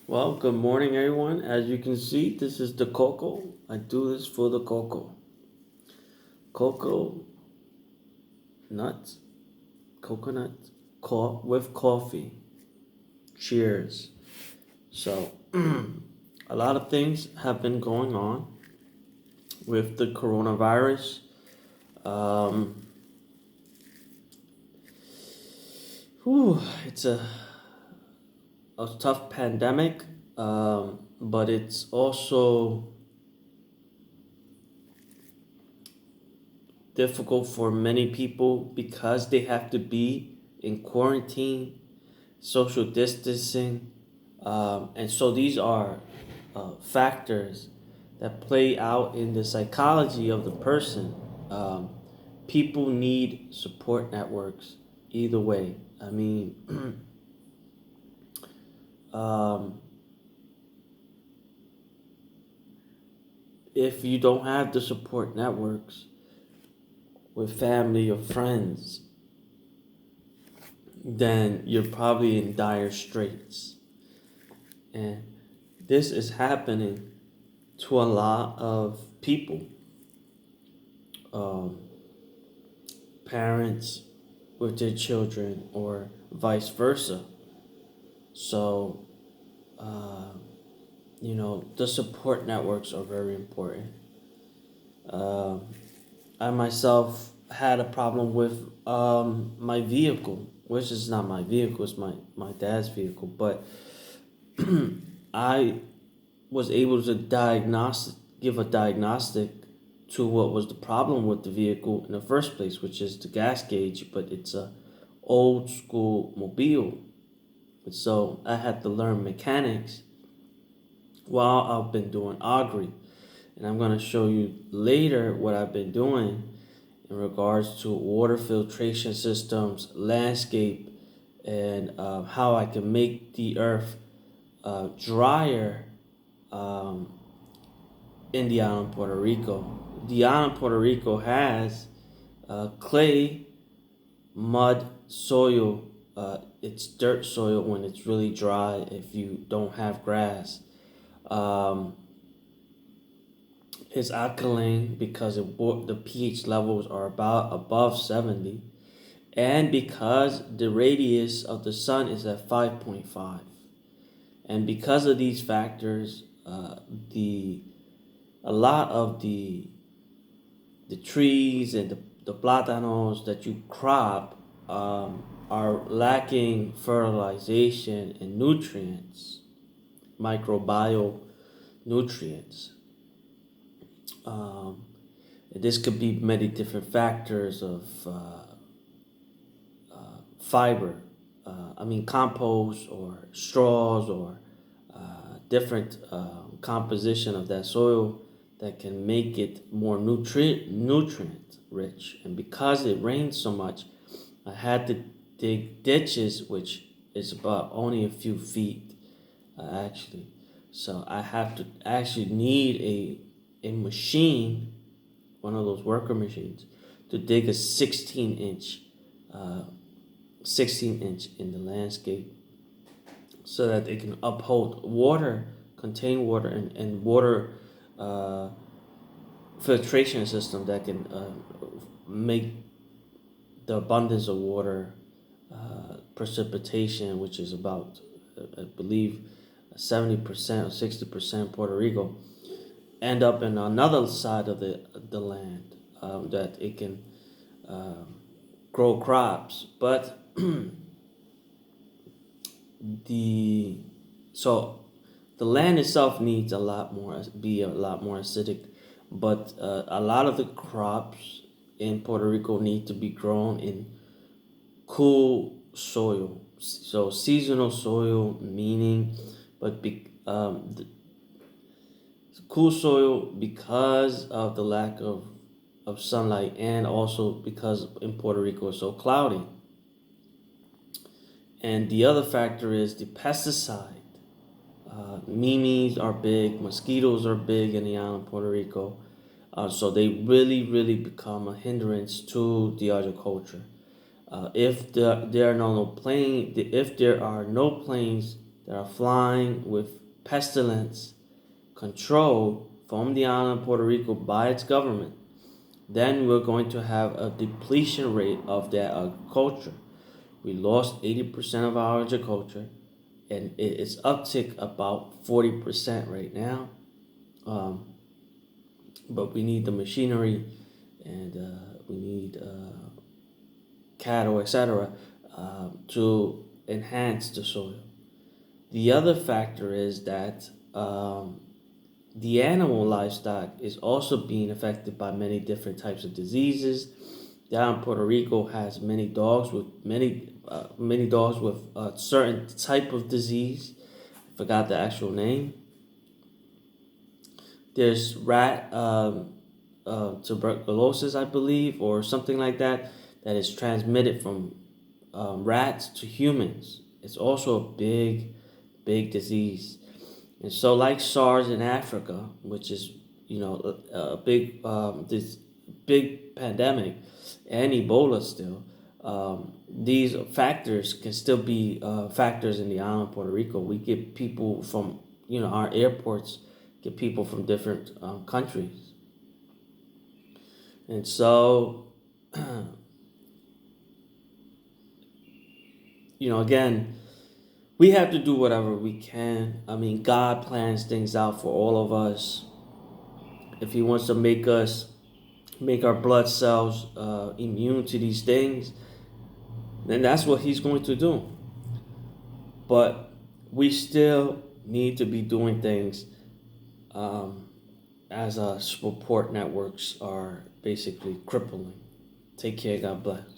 Well, good morning, everyone. As you can see, this is the cocoa. I do this for the cocoa. Cocoa nuts, coconut, with coffee. Cheers. So, a lot of things have been going on with the coronavirus. Um, it's a tough pandemic, but it's also difficult for many people because they have to be in quarantine, social distancing, and so these are factors that play out in the psychology of the person. Um, People need support networks either way. I mean, um, if you don't have the support networks with family or friends, then you're probably in dire straits. And this is happening to a lot of people, um, parents with their children, or vice versa. So, uh, the support networks are very important. Um, I myself had a problem with my vehicle, which is not my vehicle, it's my dad's vehicle, but I was able to give a diagnostic to what was the problem with the vehicle in the first place, which is the gas gauge, but it's a old school mobile. So I had to learn mechanics while I've been doing augury. And I'm going to show you later what I've been doing in regards to water filtration systems, landscape, and how I can make the earth drier um, in the island of Puerto Rico. The island of Puerto Rico has clay, mud, soil. It's dirt soil when it's really dry if you don't have grass. Um, it's alkaline because the pH levels are about above 70, and because the radius of the sun is at 5.5. And because of these factors, the a lot of the trees and the plátanos that you crop are lacking fertilization and nutrients, microbial nutrients. Um, this could be many different factors of fiber. Compost or straws or different composition of that soil that can make it more nutrient rich. And because it rains so much, I had to dig ditches, which is about only a few feet actually. So I have to actually need a machine, one of those worker machines, to dig a 16 inch in the landscape so that it can uphold water, contain water, and water uh, filtration system that can make the abundance of water, precipitation, which is about, I believe, 70% or 60% Puerto Rico, end up in another side of the land, that it can um, grow crops. But the so the land itself needs a lot more acidic, but a lot of the crops in Puerto Rico need to be grown in cool soil. So seasonal soil, meaning, but the cool soil because of the lack of sunlight, and also because in Puerto Rico it's so cloudy. And the other factor is the pesticide. Mimes are big, mosquitoes are big in the island of Puerto Rico. So they really, really become a hindrance to the agriculture. If there are no planes that are flying with pestilence controlled from the island of Puerto Rico by its government, then we're going to have a depletion rate of that agriculture. We lost 80% of our agriculture, and it's uptick about 40% right now. Um, but we need the machinery, and we need cattle, etc., to enhance the soil. The other factor is that the animal livestock is also being affected by many different types of diseases. Down in Puerto Rico has many dogs with many dogs with a certain type of disease. Forgot the actual name. There's rat tuberculosis, I believe, or something like that, that is transmitted from rats to humans. It's also a big disease. And so, like SARS in Africa, which is a big this big pandemic, and Ebola still, these factors can still be factors in the island of Puerto Rico. We get people from our airports, get people from different countries, and so again, we have to do whatever we can. I mean, God plans things out for all of us. If He wants to make our blood cells immune to these things, then that's what He's going to do. But we still need to be doing things as support networks are basically crippling. Take care. God bless.